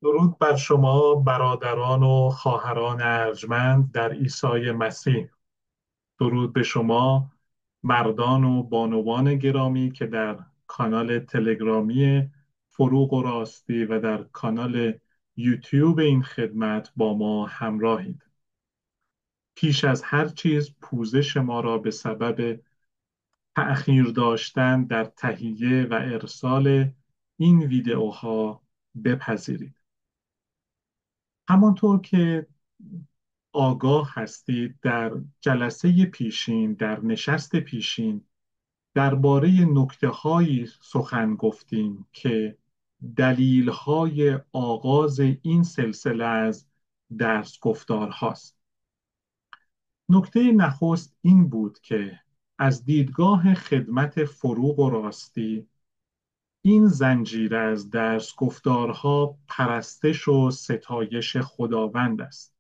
درود بر شما برادران و خواهران ارجمند در عیسی مسیح. درود به شما مردان و بانوان گرامی که در کانال تلگرامی فروغ و راستی و در کانال یوتیوب این خدمت با ما همراهید. پیش از هر چیز پوزش ما را به سبب تأخیر داشتن در تهیه و ارسال این ویدئوها بپذیرید. همانطور که آگاه هستید در جلسه پیشین در نشست پیشین درباره نکته‌هایی سخن گفتیم که دلیل‌های آغاز این سلسله از درس گفتار هاست. نکته نخست این بود که از دیدگاه خدمت فروغ و راستی این زنجیره از درس گفتارها پرستش و ستایش خداوند است.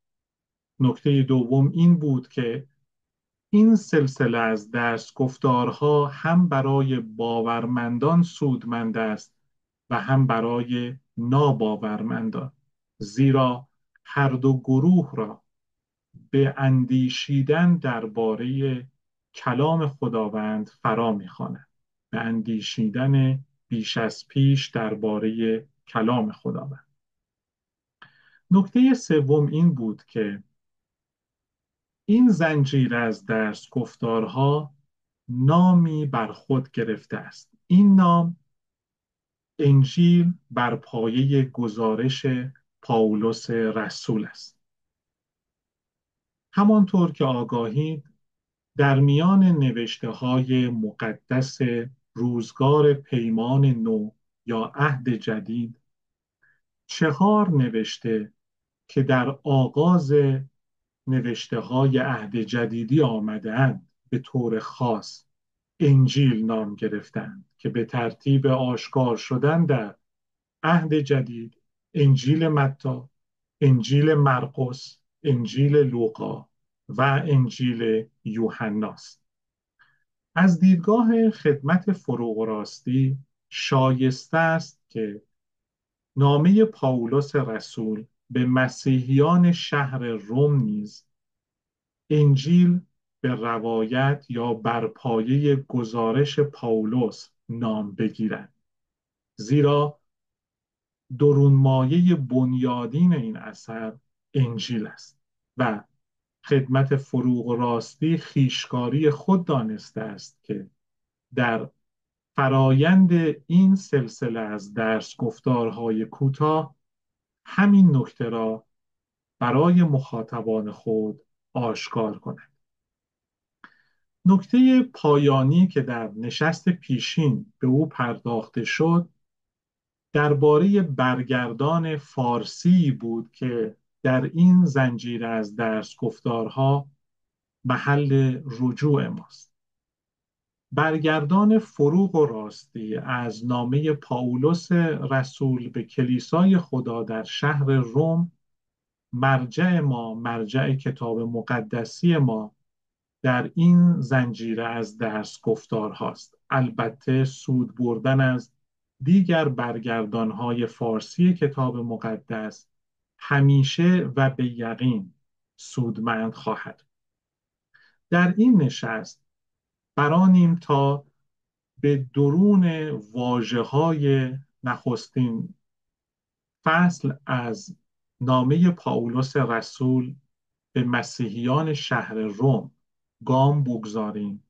نکته دوم این بود که این سلسله از درس گفتارها هم برای باورمندان سودمند است و هم برای ناباورمندان، زیرا هر دو گروه را به اندیشیدن درباره کلام خداوند فرا می‌خواند، به اندیشیدن بیش از پیش درباره کلام خداوند. نکته سوم این بود که این زنجیره از درس گفتارها نامی بر خود گرفته است. این نام انجیل بر پایه گزارش پائولوس رسول است. همانطور که آگاهید در میان نوشته های مقدس روزگار پیمان نو یا عهد جدید 4 نوشته که در آغاز نوشته های عهد جدیدی آمده‌اند به طور خاص انجیل نام گرفتند که به ترتیب آشکار شدن در عهد جدید انجیل متی، انجیل مرقس، انجیل لوقا و انجیل یوحناست. از دیدگاه خدمت فروغ و راستی شایسته است که نامه پائولوس رسول به مسیحیان شهر روم نیز انجیل به روایت یا بر پایه گزارش پائولوس نام بگیرد، زیرا درونمایه بنیادین این اثر انجیل است و خدمت فروغ و راستی خیشکاری خود دانسته است که در فرایند این سلسله از درس گفتارهای کوتاه همین نکته را برای مخاطبان خود آشکار کند. نکته پایانی که در نشست پیشین به او پرداخته شد درباره برگردان فارسی بود که در این زنجیره از درس گفتارها محل رجوع ماست. برگردان فروغ و راستی از نامه پائولوس رسول به کلیسای خدا در شهر روم مرجع کتاب مقدسی ما در این زنجیره از درس گفتار هاست. البته سود بردن از دیگر برگردانهای فارسی کتاب مقدس همیشه و به یقین سودمند خواهد. در این نشست برانیم تا به درون واژه‌های نخستین فصل از نامه پائولوس رسول به مسیحیان شهر روم گام بگذاریم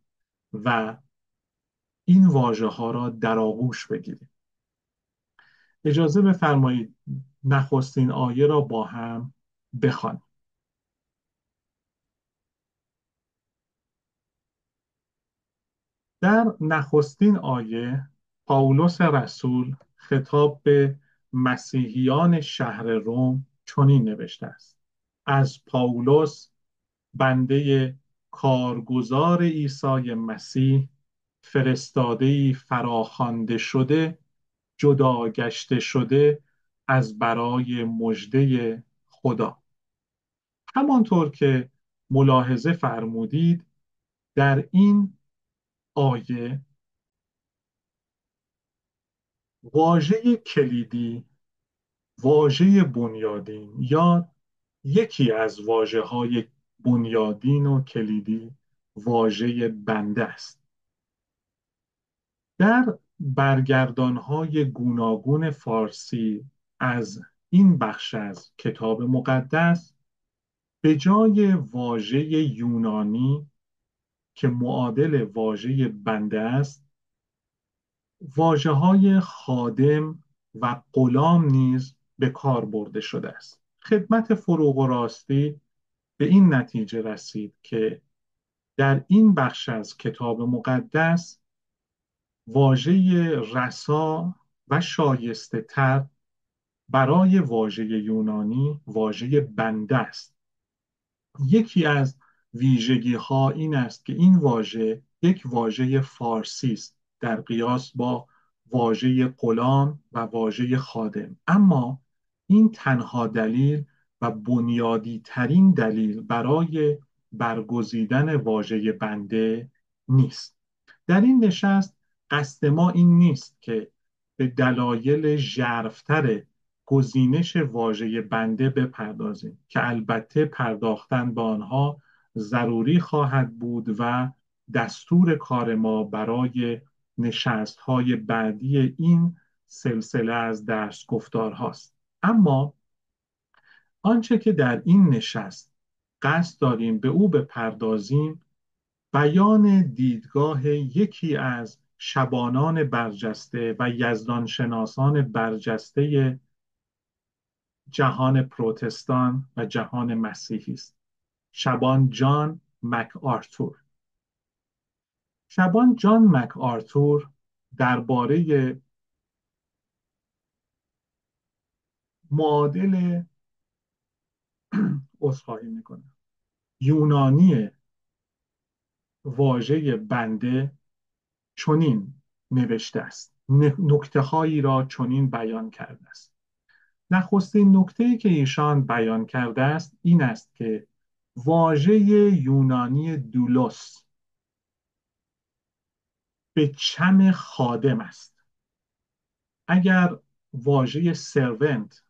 و این واژه‌ها را در آغوش بگیریم. اجازه بفرمایید نخستین آیه را با هم بخوانیم. در نخستین آیه پائولوس رسول خطاب به مسیحیان شهر روم چنین نوشته است: از پائولوس، بنده کارگزار عیسی مسیح، فرستاده‌ای فراخوانده شده، جدا گشته شده از برای مژده خدا. همانطور که ملاحظه فرمودید در این آیه واژه کلیدی واژه بنیادین یا یکی از واژه‌های بنیادین و کلیدی واژه بنده است. در برگردانهای گوناگون فارسی از این بخش از کتاب مقدس به جای واژه یونانی که معادل واژه بنده است، واژه‌های خادم و غلام نیز به کار برده شده است. خدمت فروغ و راستی به این نتیجه رسید که در این بخش از کتاب مقدس واژه رسا و شایسته تر برای واژه یونانی واژه بنده است. یکی از ویژگی ها این است که این واژه یک واژه فارسی است در قیاس با واژه غلام و واژه خادم، اما این تنها دلیل و بنیادی ترین دلیل برای برگزیدن واژه بنده نیست. در این نشست قصد ما این نیست که به دلایل ژرف‌تر گزینش واژه بنده بپردازیم که البته پرداختن به آنها ضروری خواهد بود و دستور کار ما برای نشست‌های بعدی این سلسله از درس گفتارهاست. اما آنچه که در این نشست قصد داریم به او بپردازیم بیان دیدگاه یکی از شبانان برجسته و یزدانشناسان برجسته جهان پروتستان و جهان مسیحی است. شبان جان مک آرتور. شبان جان مک آرتور درباره معادل عذرخواهی میکنه یونانی واژه بنده چنین نوشته است، نکته هایی را چنین بیان کرده است. نخستین نکته‌ای که ایشان بیان کرده است این است که واژه یونانی دولوس به چم خادم است. اگر واژه سرونت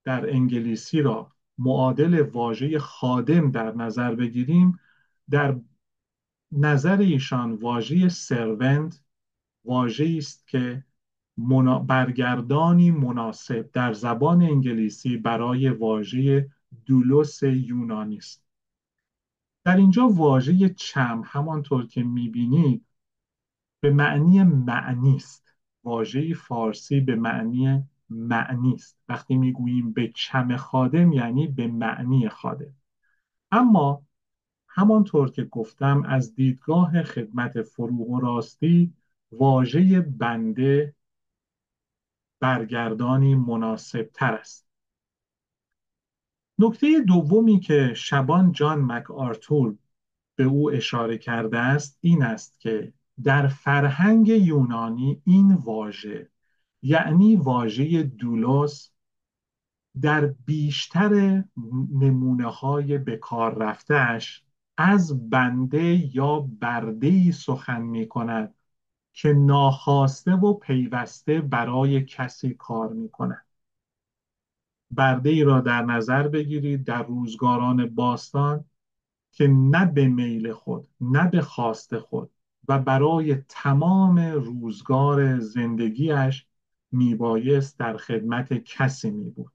در انگلیسی را معادل واژه خادم در نظر بگیریم، در نظر ایشان واژه سرونت واژه‌ای است که برگردانی مناسب در زبان انگلیسی برای واژه دولوس یونانی است. در اینجا واژه چم همانطور که می‌بینید به معنی است. واژه فارسی به معنی است. وقتی میگوییم به چم خادم یعنی به معنی خادم. اما همانطور که گفتم از دیدگاه خدمت فروغ و راستی واژه بنده برگردانی مناسب تر است. نکته دومی که شبان جان مک آرتور به او اشاره کرده است این است که در فرهنگ یونانی این واژه یعنی واژه دولوس در بیشتر نمونه های به کار رفتهش از بنده یا برده‌ای سخن می کند که ناخواسته و پیوسته برای کسی کار می کند. برده ای را در نظر بگیرید در روزگاران باستان که نه به میل خود نه به خواست خود و برای تمام روزگار زندگیش میبایست در خدمت کسی میبود.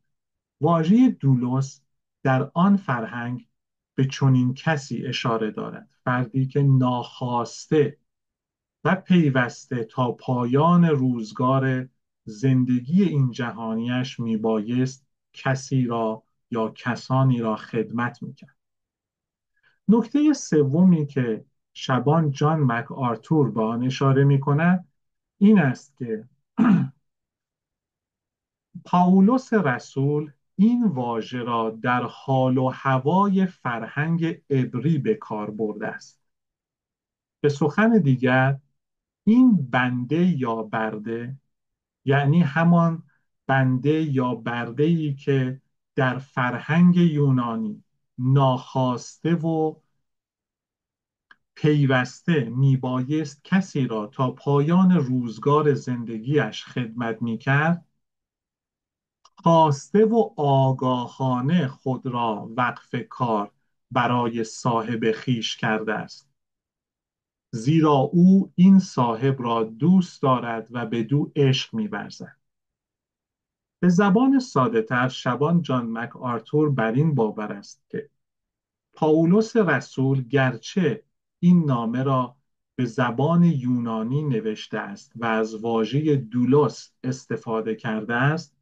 واژه دولوس در آن فرهنگ به چنین کسی اشاره دارد، فردی که ناخواسته و پیوسته تا پایان روزگار زندگی این جهانیش میبایست کسی را یا کسانی را خدمت میکرد. نکته سومی که شبان جان مک آرتور به آن اشاره میکند این است که پائولوس رسول این واژه را در حال و هوای فرهنگ عبری به کار برده است. به سخن دیگر این بنده یا برده یعنی همان بنده یا برده ای که در فرهنگ یونانی ناخواسته و پیوسته میبایست کسی را تا پایان روزگار زندگیش خدمت میکرد، خواسته و آگاهانه خود را وقف کار برای صاحب خیش کرده است، زیرا او این صاحب را دوست دارد و به دو عشق می‌ورزد. به زبان ساده‌تر شبان جان مک آرتور بر این باور است که پائولوس رسول گرچه این نامه را به زبان یونانی نوشته است و از واژه دولوس استفاده کرده است،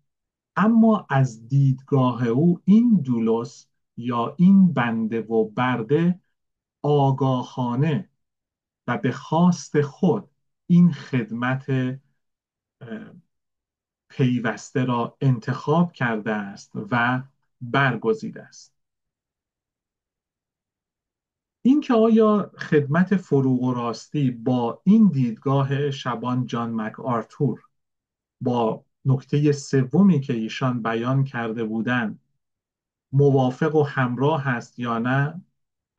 اما از دیدگاه او این دولوس یا این بنده و برده آگاهانه و به خواست خود این خدمت پیوسته را انتخاب کرده است و برگزیده است. اینکه آیا خدمت فروغ و راستی با این دیدگاه شبان جان مک آرتور با نکته سومی که ایشان بیان کرده بودند موافق و همراه است یا نه،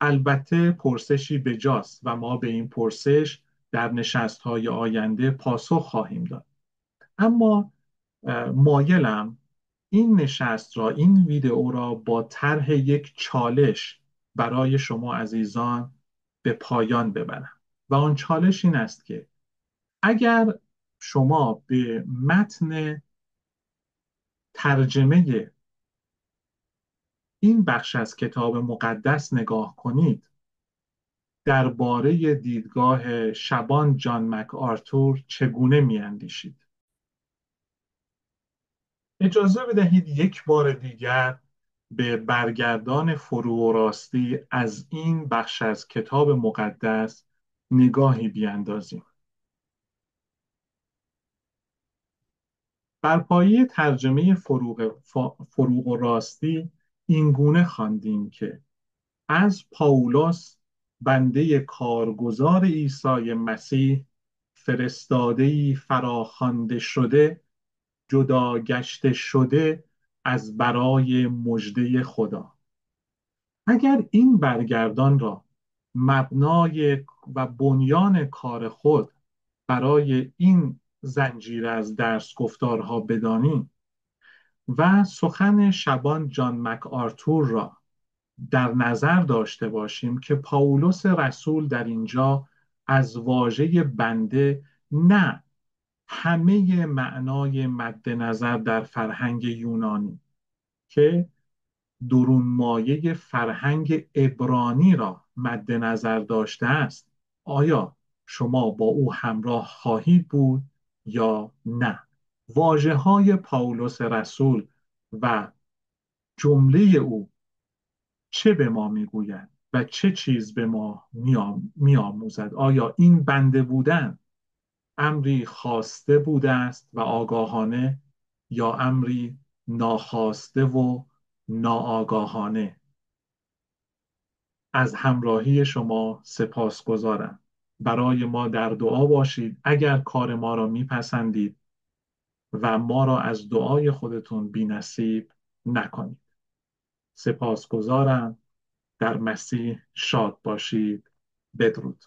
البته پرسشی بجاست و ما به این پرسش در نشست‌های آینده پاسخ خواهیم داد. اما مایلم این نشست را، این ویدئو را با طرح یک چالش برای شما عزیزان به پایان ببرم و آن چالش این است که اگر شما به متن ترجمه این بخش از کتاب مقدس نگاه کنید، درباره دیدگاه شبان جان مک آرتور چگونه می‌اندیشید؟ اجازه بدهید یک بار دیگر به برگردان فروغ و راستی از این بخش از کتاب مقدس نگاهی بیاندازیم. بر پایه ترجمه فروغ و راستی این گونه خواندیم که از پائولوس، بنده کارگزار عیسی مسیح، فرستاده‌ای فراخوانده شده، جدا گشته شده از برای مژده خدا. اگر این برگردان را مبنای و بنیان کار خود برای این زنجیره از درس گفتارها بدانیم و سخن شبان جان مک آرتور را در نظر داشته باشیم که پائولوس رسول در اینجا از واژه بنده نه همه معنای مد نظر در فرهنگ یونانی که درون مایه فرهنگ عبرانی را مد نظر داشته است، آیا شما با او همراه خواهید بود یا نه؟ واژه های پائولوس رسول و جمله او چه به ما میگوید و چه چیز به ما میآموزد؟ آیا این بنده بودن امری خواسته بوده است و آگاهانه یا امری ناخواسته و ناآگاهانه؟ از همراهی شما سپاسگزارم. برای ما در دعا باشید اگر کار ما را میپسندید و ما را از دعای خودتون بی‌نصیب نکنید. سپاسگزارم. در مسیح شاد باشید. بدرود.